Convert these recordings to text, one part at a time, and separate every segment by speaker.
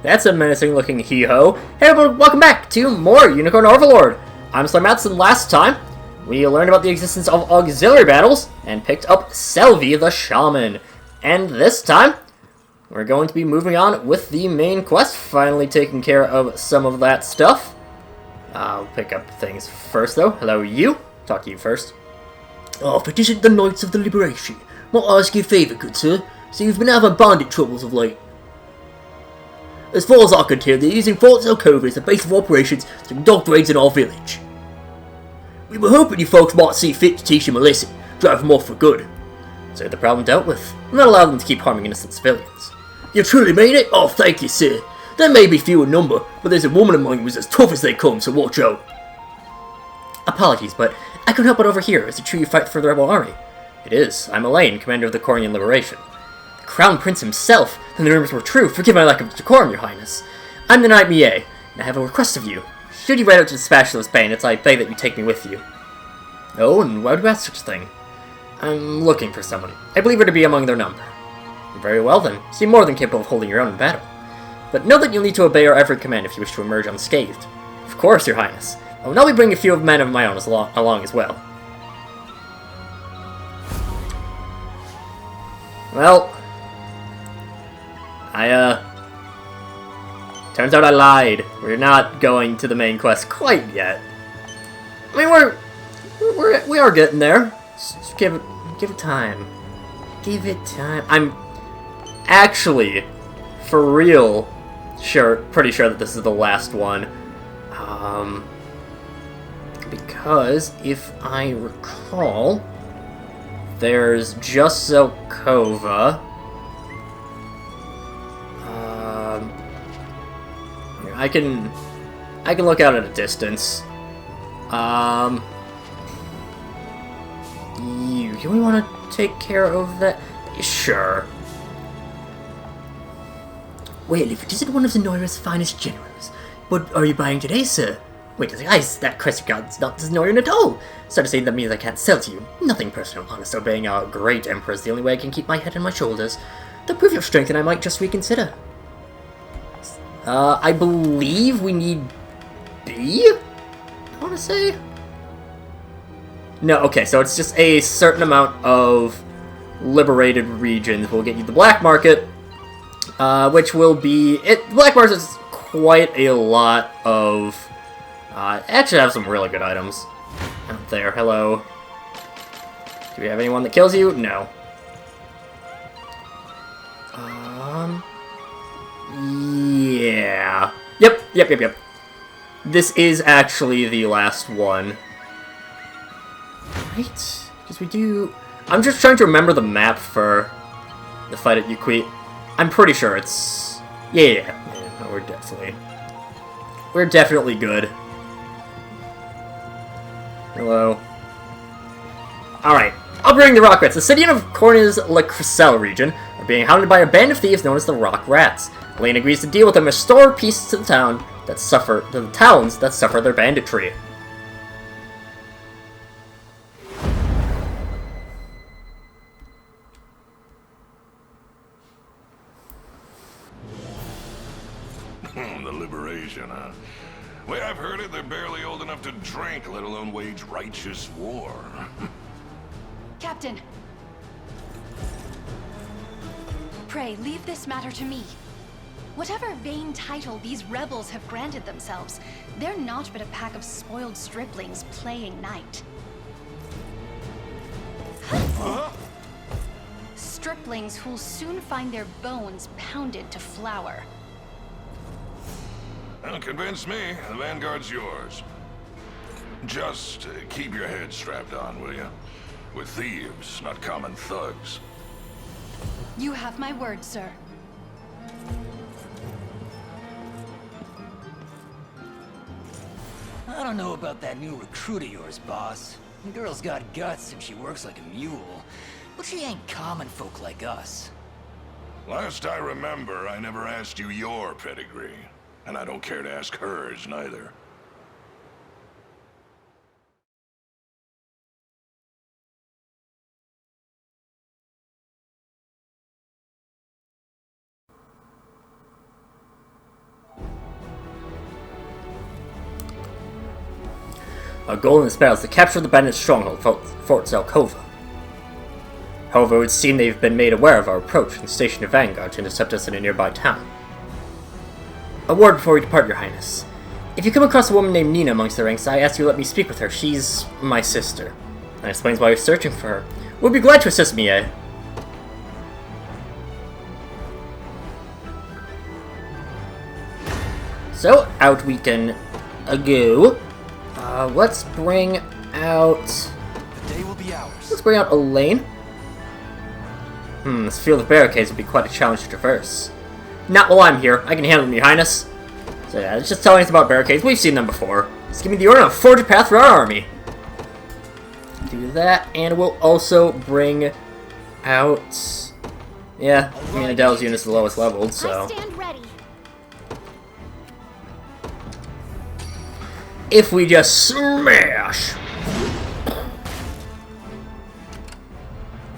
Speaker 1: That's a menacing-looking hee-ho. Hey everyone, welcome back to more Unicorn Overlord. I'm SlayerMathis, and last time we learned about the existence of auxiliary battles and picked up Selvi the Shaman. And this time, we're going to be moving on with the main quest, finally taking care of some of that stuff. I'll pick up things first, though. Hello, you. Talk to you first.
Speaker 2: Oh, if it isn't the Knights of the Liberation, might I ask you a favour, good sir? See, we've been having bandit troubles of late. As far as I can tell, they're using Fort Zelkova as a base of operations to conduct raids in our village. We were hoping you folks might see fit to teach them a lesson, drive them off for good.
Speaker 1: So the problem dealt with. Not allow them to keep harming innocent civilians.
Speaker 2: You truly mean it? Oh, thank you, sir. They may be few in number, but there's a woman among you who's as tough as they come, so watch out.
Speaker 1: Apologies, but I couldn't help but overhear. Is it true you fight for the rebel army? It is. I'm Elaine, commander of the Cornian Liberation. The Crown Prince himself, then the rumors were true. Forgive my lack of decorum, your highness. I'm the Knight Mie, and I have a request of you. Should you ride out to dispatch those bandits, I beg that you take me with you. Oh, and why would you ask such a thing? I'm looking for someone. I believe her to be among their number. Very well then. Seem more than capable of holding your own in battle. But know that you'll need to obey our every command if you wish to emerge unscathed. Of course, your highness. I will now be bringing a few men of my own along as well. Well, turns out I lied. We're not going to the main quest quite yet. I mean, we are getting there. Just give it time. Give it time. I'm actually, for real, pretty sure that this is the last one. Because if I recall, there's just Zelkova. I can look out at a distance. Do we want to take care of that? Sure.
Speaker 2: Well, if it isn't one of Zenoira's finest generals, what are you buying today, sir?
Speaker 1: Wait, guys, that Crest God's not Zenorian at all. Start to say that means I can't sell to you. Nothing personal, honest. Obeying our great emperor is the only way I can keep my head on my shoulders. To prove your strength, and I might just reconsider. I believe we need B? I want to say? No, okay, so it's just a certain amount of liberated regions. We'll get you the black market, which will be... Black market is quite a lot of... actually have some really good items out there. Hello. Do we have anyone that kills you? No. Yeah. Yep. This is actually the last one. Right? Because we do... I'm just trying to remember the map for the fight at Uquit. I'm pretty sure it's... Yeah, no, we're definitely good. Hello. Alright, I'll bring the Rock Rats. The city of Cornia's La Cricelle region are being hounded by a band of thieves known as the Rock Rats. Elaine agrees to deal with them and restore peace to the towns that suffer their banditry.
Speaker 3: The Liberation, huh? Way I've heard it, they're barely old enough to drink, let alone wage righteous war.
Speaker 4: Captain! Pray, leave this matter to me. Whatever vain title these rebels have granted themselves, they're not but a pack of spoiled striplings playing knight. Striplings who'll soon find their bones pounded to flour.
Speaker 3: Well, convince me. The Vanguard's yours. Just keep your head strapped on, will you? We're thieves, not common thugs.
Speaker 4: You have my word, sir.
Speaker 5: I don't know about that new recruit of yours, boss. The girl's got guts and she works like a mule, but she ain't common folk like us.
Speaker 3: Last I remember, I never asked you your pedigree. And I don't care to ask hers, neither.
Speaker 1: Our goal in this battle is to capture the bandit stronghold, Fort Zelkova. However, it would seem they've been made aware of our approach and stationed a vanguard to intercept us in a nearby town. A word before we depart, Your Highness. If you come across a woman named Nina amongst the ranks, I ask you to let me speak with her. She's my sister. That explains why we're searching for her. We'll be glad to assist Mie. So, out we can go. Let's bring out...
Speaker 5: The day will be ours.
Speaker 1: Let's bring out Elaine. This field of barricades would be quite a challenge to traverse. Not while I'm here. I can handle them, Your Highness. So yeah, it's just telling us about barricades. We've seen them before. Just give me the order to forge a path for our army. Do that, and we'll also bring out... Yeah, I mean, Adele's unit's the lowest leveled, so...
Speaker 4: I stand ready.
Speaker 1: If we just smash!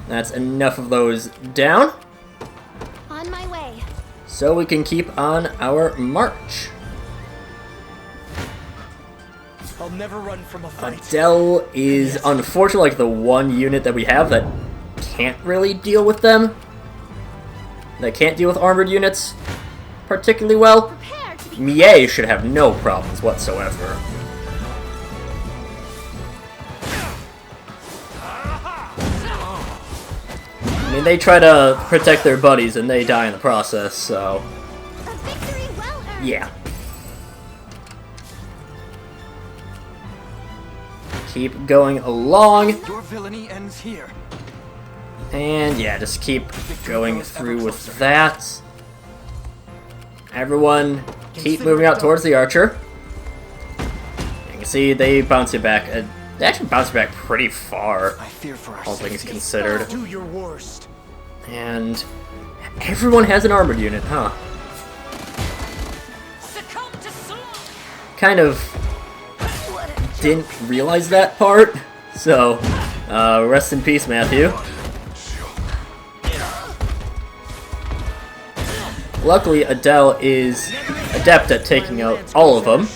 Speaker 1: That's enough of those down.
Speaker 4: On my way.
Speaker 1: So we can keep on our march.
Speaker 5: I'll never run from a fight.
Speaker 1: Adele is unfortunately like the one unit that we have that can't really deal with them. That can't deal with armored units particularly well.
Speaker 4: Prepare to be
Speaker 1: Mie should have no problems whatsoever. I mean, they try to protect their buddies and they die in the process, so...
Speaker 4: a victory well earned.
Speaker 1: Yeah. Keep going along.
Speaker 5: Your villainy ends here.
Speaker 1: And yeah, just keep going through with that. Everyone, keep moving out towards the archer. You can see they bounce it back. They actually bounce it back pretty far,
Speaker 5: I fear for our
Speaker 1: all things
Speaker 5: safety.
Speaker 1: considered.
Speaker 5: Do your worst.
Speaker 1: And everyone has an armored unit, huh?
Speaker 5: Succumb to Sula.
Speaker 1: Kind of didn't realize that part. So, rest in peace, Matthew. Luckily, Adele is adept at taking out all of them.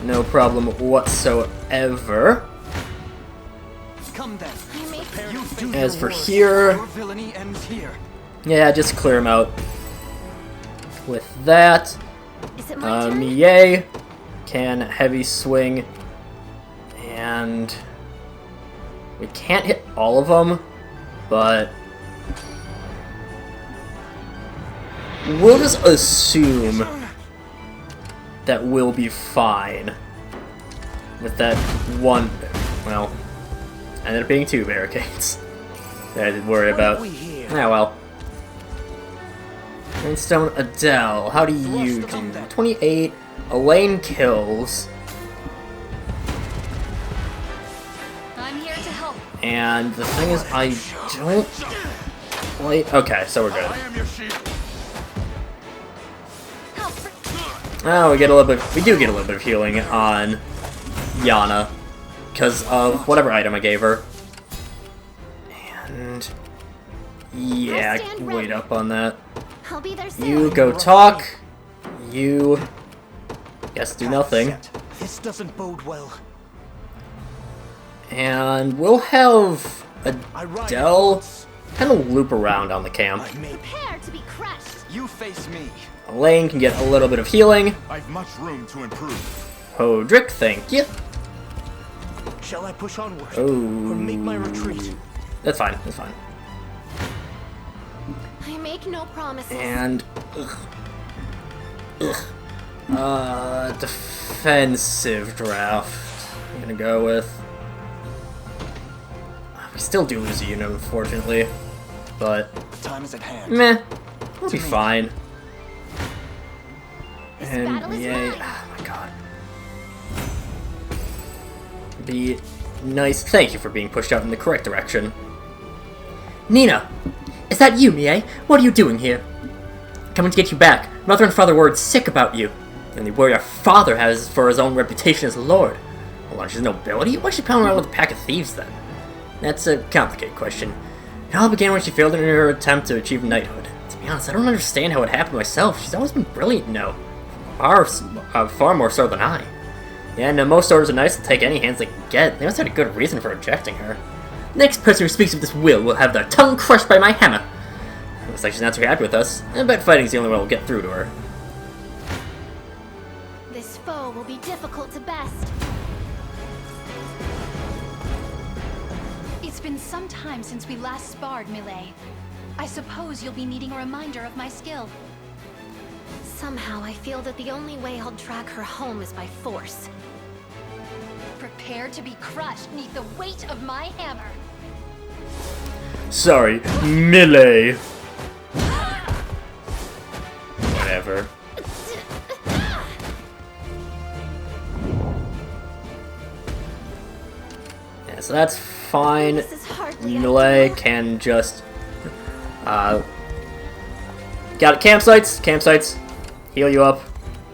Speaker 1: No problem whatsoever.
Speaker 5: Come then.
Speaker 4: I may
Speaker 5: You do
Speaker 1: As
Speaker 5: your
Speaker 1: for
Speaker 5: worst.
Speaker 1: here,
Speaker 5: Your villainy ends here.
Speaker 1: yeah, just clear them out. With that,
Speaker 4: Is it my turn?
Speaker 1: Mie can heavy swing, and we can't hit all of them, but we'll just assume that we'll be fine with that one. Well, ended up being 2 barricades that I didn't worry about. Ah, well. Greenstone Adele, how do you do? 28. Elaine kills.
Speaker 4: I'm here to help.
Speaker 1: And the thing is, I don't like. Okay, so we're good. Oh, we get a little bit. We do get a little bit of healing on Yana because of whatever item I gave her. And yeah, wait up on that.
Speaker 4: I'll be there soon.
Speaker 1: You go talk. You guess do nothing.
Speaker 5: This doesn't bode well.
Speaker 1: And we'll have Adele kind of loop around on the camp.
Speaker 4: Prepare to be crushed.
Speaker 5: You face me.
Speaker 1: Elaine can get a little bit of healing.
Speaker 3: I've much room to improve.
Speaker 1: Hodrick, thank you.
Speaker 5: Shall I push onward?
Speaker 1: Oh,
Speaker 5: Or make my retreat?
Speaker 1: that's fine. That's fine.
Speaker 4: I make no promises.
Speaker 1: And defensive draft. I'm gonna go with. We still do lose a unit, unfortunately, but
Speaker 5: Time is at hand.
Speaker 1: meh, we'll be fine.
Speaker 4: This
Speaker 1: And
Speaker 4: battle is
Speaker 1: yay!
Speaker 4: mine.
Speaker 1: Oh my god. Be nice. Thank you for being pushed out in the correct direction. Nina! Is that you, Mie? What are you doing here? Coming to get you back. Mother and father were sick about you. And the worry our father has for his own reputation as a lord. Hold on, she's nobility? Why is she prowling around with a pack of thieves then? That's a complicated question. It all began when she failed in her attempt to achieve knighthood. To be honest, I don't understand how it happened myself. She's always been brilliant, far more so than I. Yeah, no, most orders of knights will take any hands they can get. They must have had a good reason for rejecting her. Next person who speaks of this will have their tongue crushed by my hammer. Looks like she's not too happy with us. I bet fighting's the only way we'll get through to her.
Speaker 6: This foe will be difficult to best.
Speaker 4: It's been some time since we last sparred, Millet. I suppose you'll be needing a reminder of my skill.
Speaker 6: Somehow I feel that the only way I'll drag her home is by force.
Speaker 4: Prepare to be crushed beneath the weight of my hammer.
Speaker 1: Sorry, melee. Whatever. Yeah, so that's fine.
Speaker 6: This is hardly
Speaker 1: Melee
Speaker 6: ideal.
Speaker 1: can just got it. Campsites, heal you up,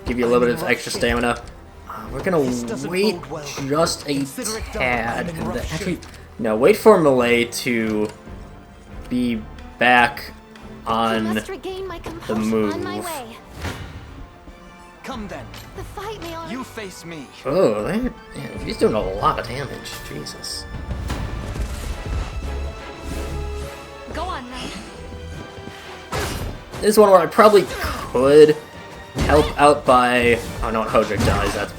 Speaker 1: give you a little bit of extra stamina. We're gonna wait just a tad, and then actually, no, wait for Melee to be back
Speaker 6: I
Speaker 1: on
Speaker 6: must regain my
Speaker 1: the
Speaker 6: composure on my
Speaker 1: move.
Speaker 6: way.
Speaker 5: Come then.
Speaker 6: The fight may already...
Speaker 5: You face me.
Speaker 1: Oh, yeah, he's doing a lot of damage. Jesus.
Speaker 4: Go on, then.
Speaker 1: This is one where I probably could help out by... Oh no, Hodrick dies. That's...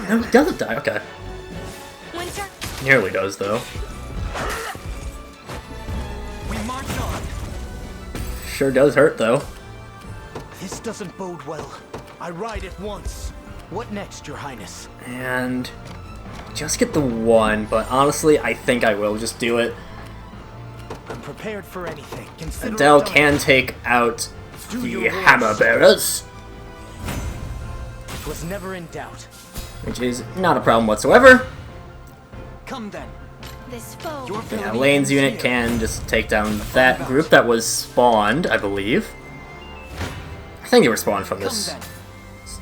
Speaker 1: No, he doesn't die. Okay.
Speaker 4: Winter.
Speaker 1: Nearly does, though.
Speaker 5: We march on.
Speaker 1: Sure does hurt, though.
Speaker 7: This doesn't bode well. I ride at once. What next, Your Highness?
Speaker 1: And... just get the one, but honestly, I think I will just do it.
Speaker 7: I'm prepared for anything. Consider
Speaker 1: Adele
Speaker 7: it done.
Speaker 1: can take out
Speaker 7: Do
Speaker 1: the
Speaker 7: your
Speaker 1: Hammer
Speaker 7: worst.
Speaker 1: Bearers,
Speaker 7: It was never in doubt.
Speaker 1: which is not a problem whatsoever.
Speaker 5: Come then.
Speaker 6: This foe...
Speaker 5: Your
Speaker 1: Yeah,
Speaker 5: ability
Speaker 1: Lane's
Speaker 5: ends
Speaker 1: unit
Speaker 5: here.
Speaker 1: can just take down that group that was spawned, I believe. I think they were spawned from
Speaker 5: Come
Speaker 1: this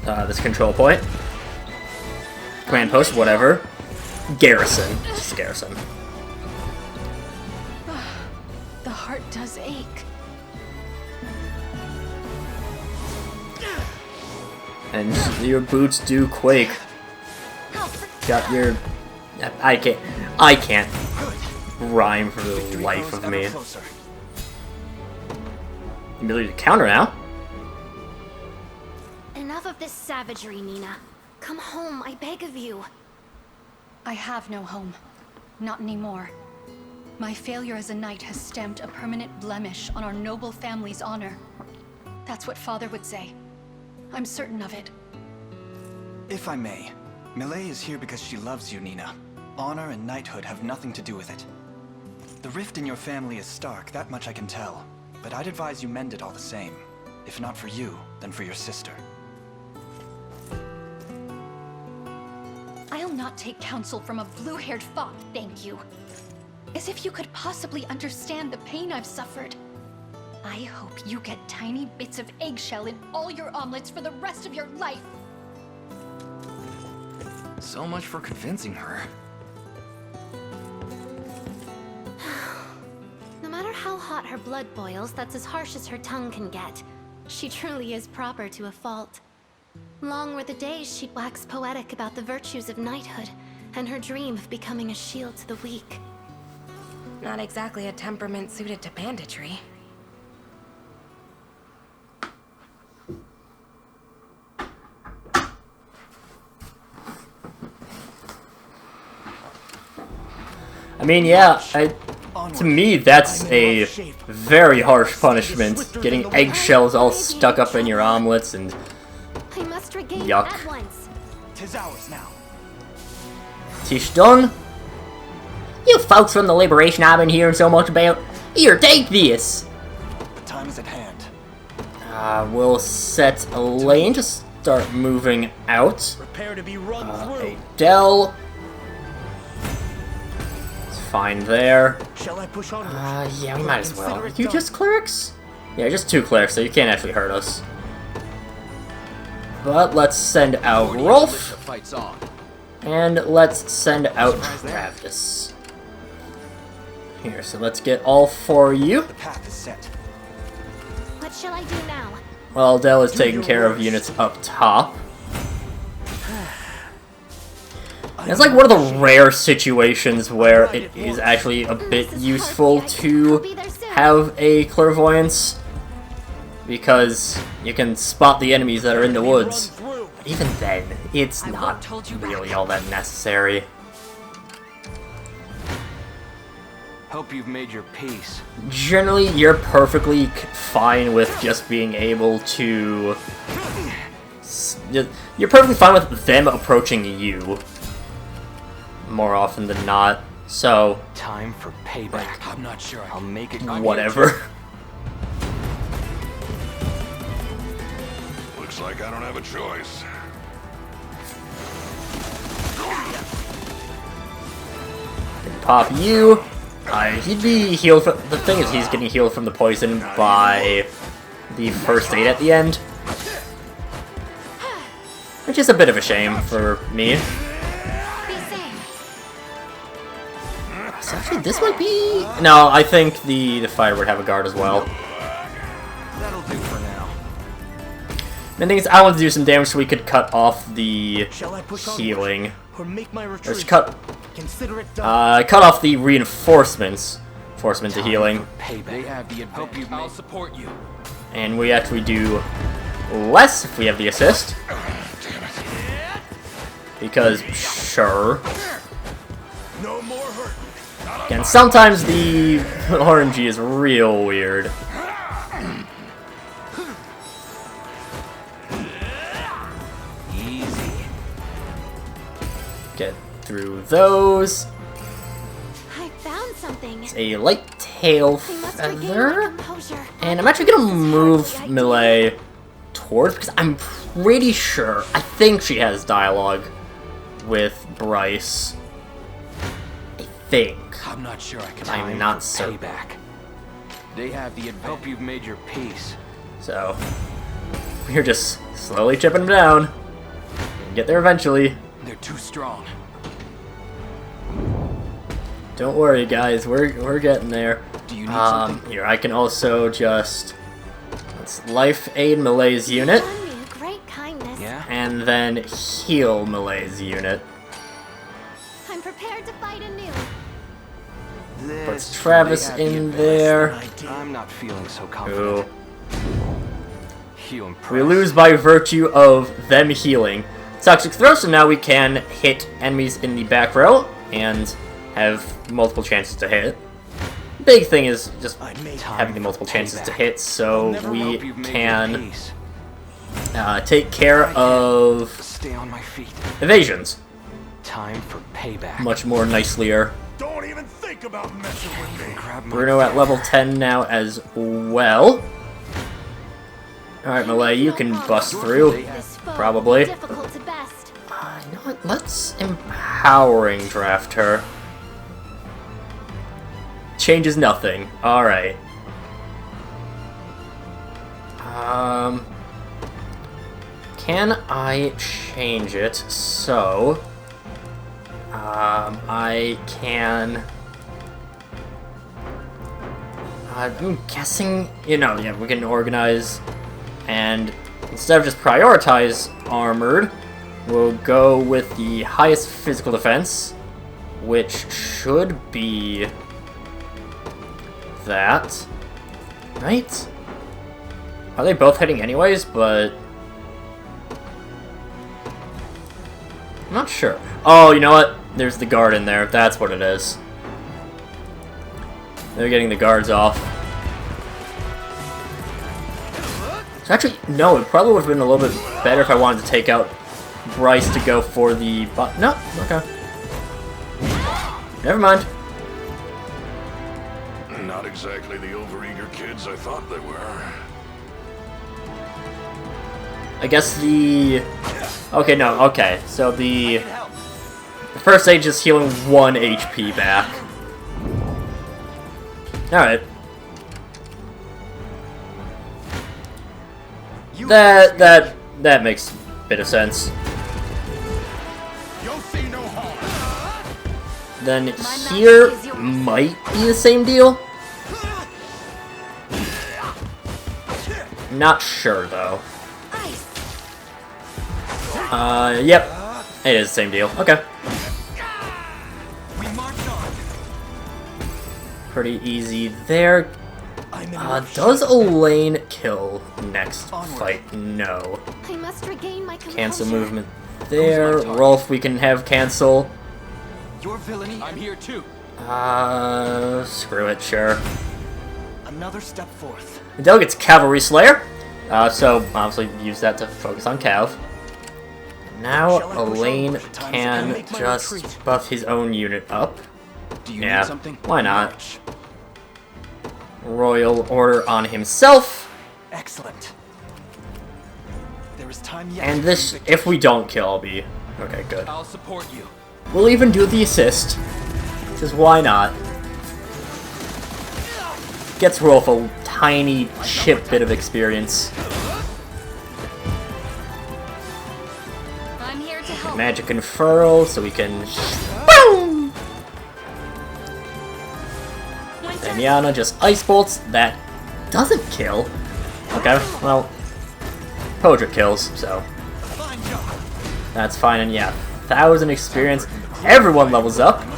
Speaker 5: then.
Speaker 1: this control point. Command post, whatever. Garrison. Just garrison.
Speaker 4: The heart does ache.
Speaker 1: And your boots do quake. Got your... I can't rhyme for the
Speaker 5: Victory
Speaker 1: life
Speaker 5: grows
Speaker 1: of
Speaker 5: ever
Speaker 1: me.
Speaker 5: closer.
Speaker 1: Ability to counter now.
Speaker 6: Enough of this savagery, Nina. Come home, I beg of you.
Speaker 4: I have no home. Not anymore. My failure as a knight has stamped a permanent blemish on our noble family's honor. That's what Father would say. I'm certain of it.
Speaker 5: If I may, Millet is here because she loves you, Nina. Honor and knighthood have nothing to do with it. The rift in your family is stark, that much I can tell. But I'd advise you mend it all the same. If not for you, then for your sister.
Speaker 4: I'll not take counsel from a blue-haired fop, thank you. As if you could possibly understand the pain I've suffered. I hope you get tiny bits of eggshell in all your omelets for the rest of your life.
Speaker 5: So much for convincing her.
Speaker 6: No matter how hot her blood boils, that's as harsh as her tongue can get. She truly is proper to a fault. Long were the days she'd wax poetic about the virtues of knighthood, and her dream of becoming a shield to the weak.
Speaker 8: Not exactly a temperament suited to banditry.
Speaker 1: I mean, yeah, to me, that's a very harsh punishment. Getting eggshells all stuck up in your omelets and...
Speaker 6: I must regain
Speaker 1: Yuck.
Speaker 6: it at once.
Speaker 7: 'Tis ours now.
Speaker 1: Tish done. You folks from the Liberation I've been hearing so much about, here, take this!
Speaker 5: The time is at hand.
Speaker 1: We'll set a lane to start moving out.
Speaker 7: Prepare to be run through.
Speaker 1: Adele. It's fine there.
Speaker 7: Shall I push on?
Speaker 1: Yeah, we might as well.
Speaker 7: Consider it
Speaker 1: You
Speaker 7: done.
Speaker 1: just clerics? Yeah, just 2 clerics, so you can't actually hurt us. But let's send out Rolf.
Speaker 9: Fight's on.
Speaker 1: And let's send out Travis. Here, so let's get all 4 of you.
Speaker 5: The path is set.
Speaker 6: What shall I do now?
Speaker 1: Well, Adele is taking care of units up top. It's like one of the rare situations where it is actually a bit useful to have a clairvoyance, because you can spot the enemies that are in the woods. But even then, it's not really all that necessary.
Speaker 7: Hope you've made your peace.
Speaker 1: Generally, you're perfectly fine with just being able to... You're perfectly fine with them approaching you, more often than not. So...
Speaker 7: Time for payback. I'm not sure I'll make it.
Speaker 1: Whatever.
Speaker 3: Looks like I don't have a choice.
Speaker 1: Pop you. He'd be healed from... The thing is, he's getting healed from the poison by the first aid at the end. Which is a bit of a shame for me. So actually, this might be... No, I think the fire would have a guard as well.
Speaker 7: That'll do for now.
Speaker 1: The thing is, I want to do some damage so we could cut off the healing.
Speaker 7: Or make my
Speaker 1: Let's
Speaker 7: retreat.
Speaker 1: cut off the reinforcements. Forcement to healing.
Speaker 7: They have the advantage. I'll support you.
Speaker 1: And we actually do less if we have the assist. Because, sure.
Speaker 3: No more hurt.
Speaker 1: And sometimes the RNG is real weird.
Speaker 7: Easy.
Speaker 1: Get through those.
Speaker 6: I found something.
Speaker 1: It's a light tail
Speaker 6: I must regain my
Speaker 1: feather.
Speaker 6: composure.
Speaker 1: And I'm actually gonna move Melee towards, because I'm pretty sure, I think she has dialogue with Bryce. I think.
Speaker 7: I'm not sure I can.
Speaker 1: I'm not certain.
Speaker 7: Payback. They have the advantage. Hope you've made your peace.
Speaker 1: So, we're just slowly chipping them down. And get there eventually.
Speaker 7: They're too strong.
Speaker 1: Don't worry, guys. We're getting there.
Speaker 7: Do you need something?
Speaker 1: Here, I can also just... Let's life aid Melee's unit.
Speaker 6: Done me a great kindness.
Speaker 7: Yeah.
Speaker 1: And then heal Melee's unit.
Speaker 6: I'm prepared to fight anew.
Speaker 1: Puts Travis in there.
Speaker 7: I'm not feeling so
Speaker 1: Who
Speaker 7: confident. You impressed?
Speaker 1: we lose by virtue of them healing. Toxic Throw, so now we can hit enemies in the back row and have multiple chances to hit. Big thing is just having the multiple chances to hit, so we can take care of
Speaker 7: Stay on my feet.
Speaker 1: evasions
Speaker 7: Time for payback.
Speaker 1: much more nicelier.
Speaker 3: Don't even think about messing with me.
Speaker 7: Grab my
Speaker 1: Bruno at level 10 now as well. Alright, Melee, you can bust through.
Speaker 6: This foe,
Speaker 1: Probably.
Speaker 6: difficult to best.
Speaker 1: You know what? Let's empowering draft her. Changes nothing. Alright. Can I change it so I can... I'm guessing, yeah, we can organize, and instead of just prioritize armored, we'll go with the highest physical defense, which should be that, right? Are they both hitting anyways, but I'm not sure. Oh, you know what? There's the guard in there. That's what it is. They're getting the guards off. So actually, no, it probably would have been a little bit better if I wanted to take out Bryce to go for the... No, okay. Never mind.
Speaker 3: Not exactly the overeager kids I thought they were.
Speaker 1: I guess the... Okay, no, okay. So the first stage is healing 1 HP back. Alright. That makes a bit of sense.
Speaker 3: You'll see no harm.
Speaker 1: Then here might be the same deal. Not sure though. Yep. It is the same deal. Okay. pretty easy there. Does Elaine kill next fight? No.
Speaker 6: I must regain my composure.
Speaker 1: Cancel movement there. Rolf, we can have cancel.
Speaker 5: Your villainy. I'm here too.
Speaker 1: Screw it, sure.
Speaker 5: Another step forth.
Speaker 1: Adele gets Cavalry Slayer. So obviously use that to focus on Cav. Now Elaine can just buff his own unit up. Yeah, why not? Royal Order on himself.
Speaker 5: Excellent. There is time yet.
Speaker 1: And this, if we don't kill, I'll be okay. Good.
Speaker 5: I'll support you.
Speaker 1: We'll even do the assist, because why not? Gets Rolf a tiny chip bit of experience.
Speaker 4: I'm here to help.
Speaker 1: Magic Unfurl, so we can. Boom! And Yana just Ice Bolts. That doesn't kill. Okay, well, Podra kills, so that's fine. And yeah, 1,000 experience. Everyone levels up.
Speaker 4: A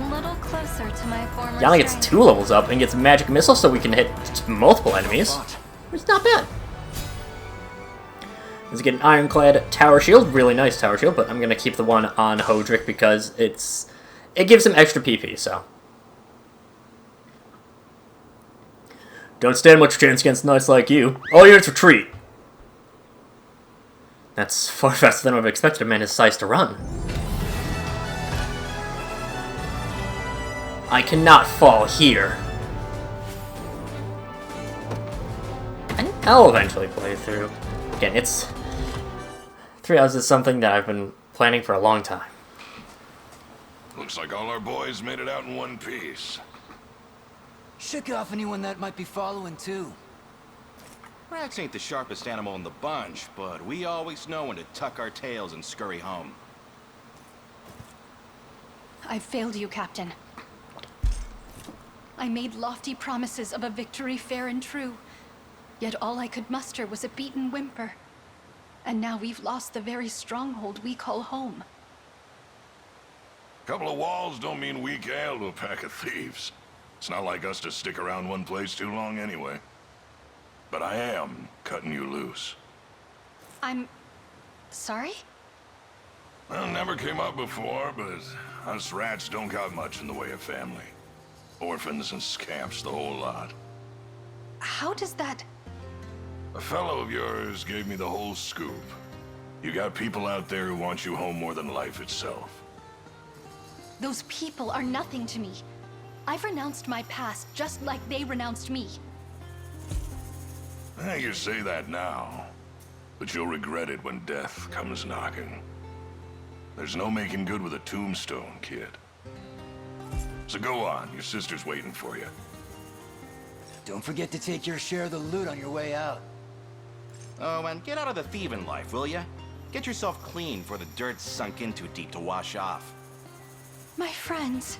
Speaker 4: little closer to my former
Speaker 1: Yana gets 2 levels up and gets Magic Missile, so we can hit multiple enemies. Which is not bad. Let's get an Ironclad Tower Shield. Really nice Tower Shield, but I'm going to keep the one on Hodrick because it gives him extra PP, so. Don't stand much chance against knights like you. All units retreat. That's far faster than I would have expected a man his size to run. I cannot fall here. I think I'll eventually play through. Again, it's 3 hours is something that I've been planning for a long time.
Speaker 3: Looks like all our boys made it out in one piece.
Speaker 9: Shook off anyone that might be following, too. Rax ain't the sharpest animal in the bunch, but we always know when to tuck our tails and scurry home.
Speaker 4: I failed you, Captain. I made lofty promises of a victory fair and true, yet all I could muster was a beaten whimper. And now we've lost the very stronghold we call home.
Speaker 3: Couple of walls don't mean weak ale to a pack of thieves. It's not like us to stick around one place too long anyway. But I am cutting you loose.
Speaker 4: I'm sorry?
Speaker 3: Well, never came up before, but us rats don't got much in the way of family. Orphans and scamps, the whole lot.
Speaker 4: How does that...
Speaker 3: A fellow of yours gave me the whole scoop. You got people out there who want you home more than life itself.
Speaker 4: Those people are nothing to me. I've renounced my past just like they renounced me.
Speaker 3: You say that now, but you'll regret it when death comes knocking. There's no making good with a tombstone, kid. So go on, your sister's waiting for you.
Speaker 7: Don't forget to take your share of the loot on your way out.
Speaker 9: Oh, and get out of the thieving life, will ya? Get yourself clean before the dirt's sunk in too deep to wash off.
Speaker 4: My friends.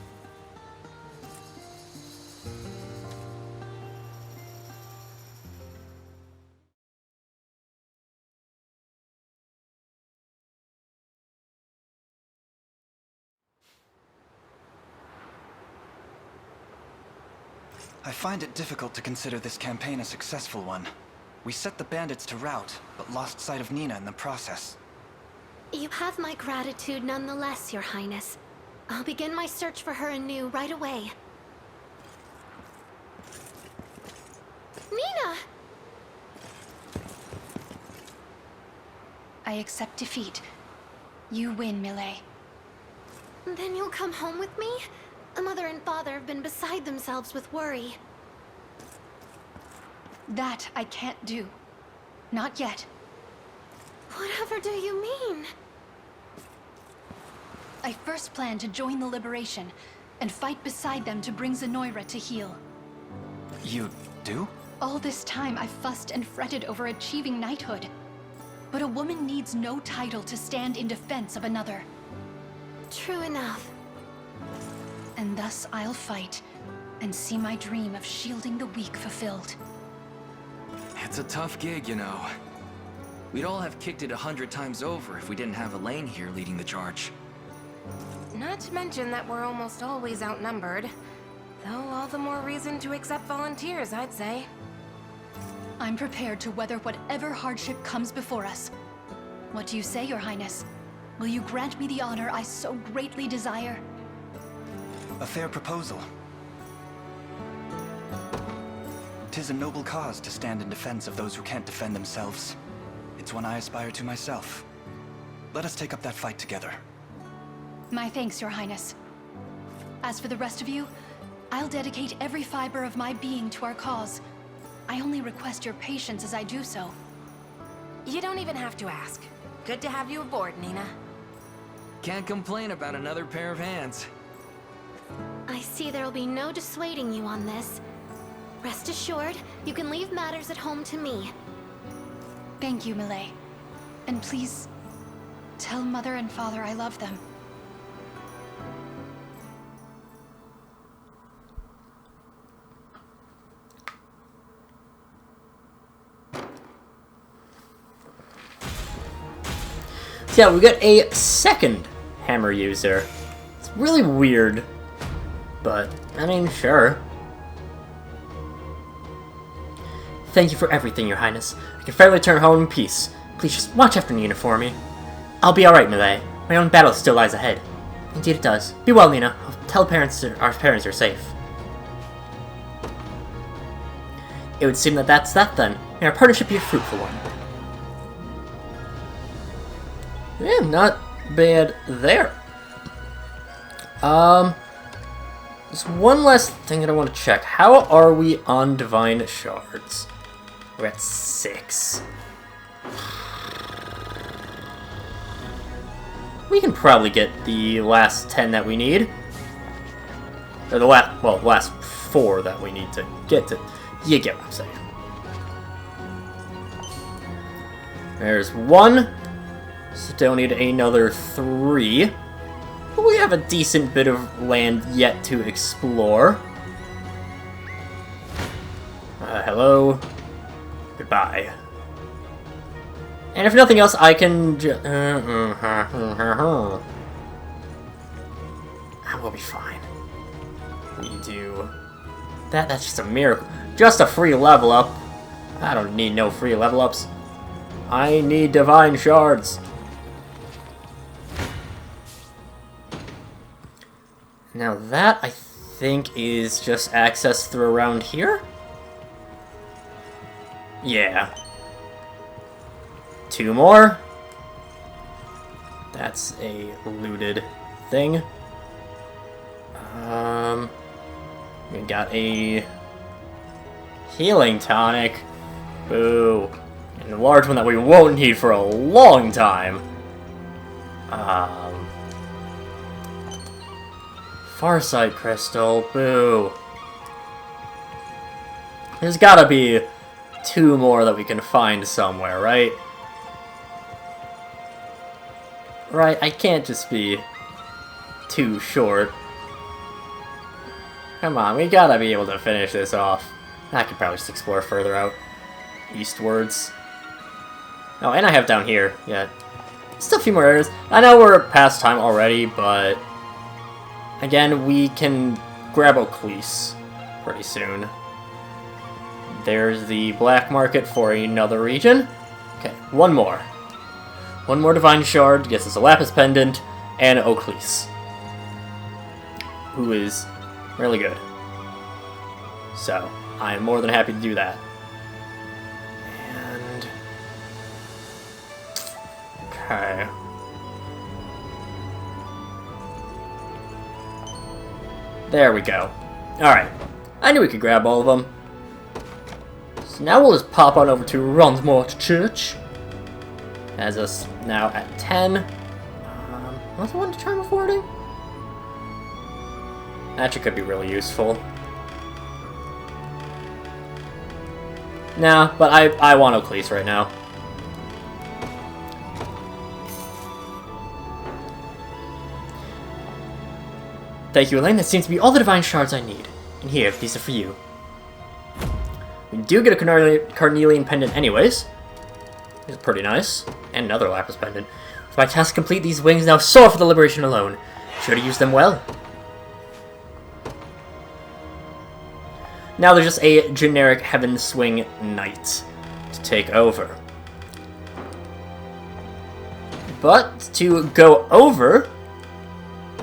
Speaker 5: I find it difficult to consider this campaign a successful one. We set the bandits to rout, but lost sight of Nina in the process.
Speaker 6: You have my gratitude nonetheless, Your Highness. I'll begin my search for her anew right away. Nina!
Speaker 4: I accept defeat. You win, Millet.
Speaker 6: Then you'll come home with me? Mother and father have been beside themselves with worry.
Speaker 4: That I can't do. Not yet.
Speaker 6: Whatever do you mean?
Speaker 4: I first plan to join the Liberation and fight beside them to bring Zenoira to heel.
Speaker 5: You do?
Speaker 4: All this time I've fussed and fretted over achieving knighthood. But a woman needs no title to stand in defense of another.
Speaker 6: True enough.
Speaker 4: And thus I'll fight and see my dream of shielding the weak fulfilled.
Speaker 10: It's a tough gig, you know. We'd all have kicked it 100 times over if we didn't have Elaine here leading the charge.
Speaker 8: Not to mention that we're almost always outnumbered. Though all the more reason to accept volunteers, I'd say.
Speaker 4: I'm prepared to weather whatever hardship comes before us. What do you say, Your Highness? Will you grant me the honor I so greatly desire?
Speaker 5: A fair proposal. 'Tis a noble cause to stand in defense of those who can't defend themselves. It's one I aspire to myself. Let us take up that fight together.
Speaker 4: My thanks, Your Highness. As for the rest of you, I'll dedicate every fiber of my being to our cause. I only request your patience as I do so.
Speaker 8: You don't even have to ask. Good to have you aboard, Nina.
Speaker 10: Can't complain about another pair of hands.
Speaker 6: I see there'll be no dissuading you on this. Rest assured, you can leave matters at home to me.
Speaker 4: Thank you, Millet. And please, tell Mother and Father I love them.
Speaker 1: So yeah, we got a second hammer user. It's really weird, but I mean, sure. Thank you for everything, Your Highness. I can finally return home in peace. Please just watch after Nina for me. I'll be alright, Millet. My own battle still lies ahead. Indeed it does. Be well, Nina. I'll tell our parents are safe. It would seem that that's that then. May our partnership be a fruitful one. Yeah, not bad there. There's one last thing that I want to check. How are we on Divine Shards? We're at 6. We can probably get the last 10 that we need. Or the last 4 that we need to get to. You get what I'm saying. There's 1. Still need another 3. But we have a decent bit of land yet to explore. Hello. Goodbye. And if nothing else, I can I will be fine. We do that. That's just a miracle. Just a free level up. I don't need no free level ups. I need Divine Shards. Now that, I think, is just access through around here? Yeah. 2 more. That's a looted thing. We got a healing tonic. Boo. And a large one that we won't need for a long time. Farsight Crystal, boo. There's gotta be 2 more that we can find somewhere, right? Right, I can't just be too short. Come on, we gotta be able to finish this off. I could probably just explore further out. Eastwards. Oh, and I have down here, yeah. Still a few more areas. I know we're past time already, but again, we can grab Oaklease pretty soon. There's the black market for another region. Okay, 1 more. 1 more Divine Shard gets us a Lapis Pendant and Oaklease, who is really good. So, I'm more than happy to do that. And okay. There we go. Alright. I knew we could grab all of them. So now we'll just pop on over to Ronsmort Church. Has us now at 10. What's the one to charm affording? Actually could be really useful. Nah, but I want Oaklease right now. Thank you, Elaine. That seems to be all the Divine Shards I need. And here, these are for you. We do get a Carnelian Pendant anyways. It's pretty nice. And another Lapis Pendant. With my task complete, these wings now soar for the liberation alone. Sure to use them well. Now there's just a generic Heaven Swing Knight to take over. But to go over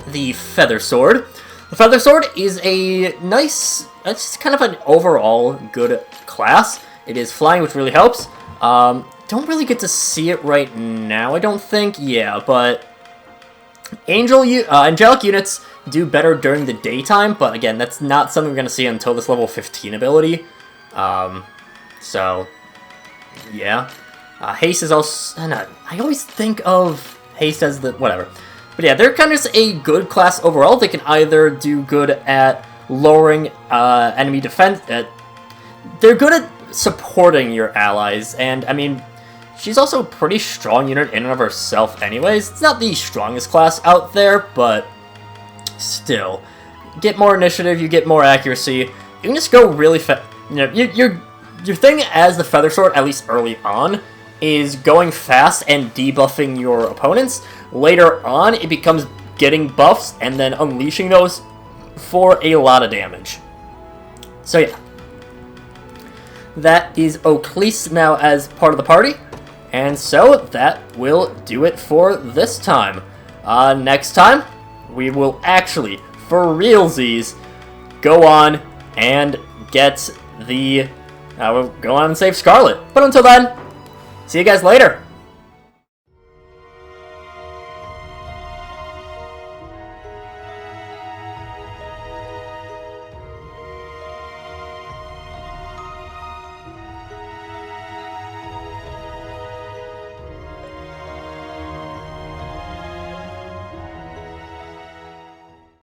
Speaker 1: the Feather Sword, the Feather Sword is a nice, it's just kind of an overall good class. It is flying, which really helps. Don't really get to see it right now, I don't think. Yeah, but angelic units do better during the daytime, but again, that's not something we're going to see until this level 15 ability. So, yeah. Haste is also... I always think of Haste as the... whatever. But yeah, they're kind of just a good class overall. They can either do good at lowering enemy defense... they're good at supporting your allies, and, I mean, she's also a pretty strong unit in and of herself anyways. It's not the strongest class out there, but still. Get more initiative, you get more accuracy. You can just go really fast. You know, your thing as the Feather Sword, at least early on, is going fast and debuffing your opponents. Later on, it becomes getting buffs and then unleashing those for a lot of damage. So yeah. That is Oaklease now as part of the party. And so that will do it for this time. Next time, we will actually, for realsies, go on and get the... we'll go on and save Scarlett. But until then, see you guys later.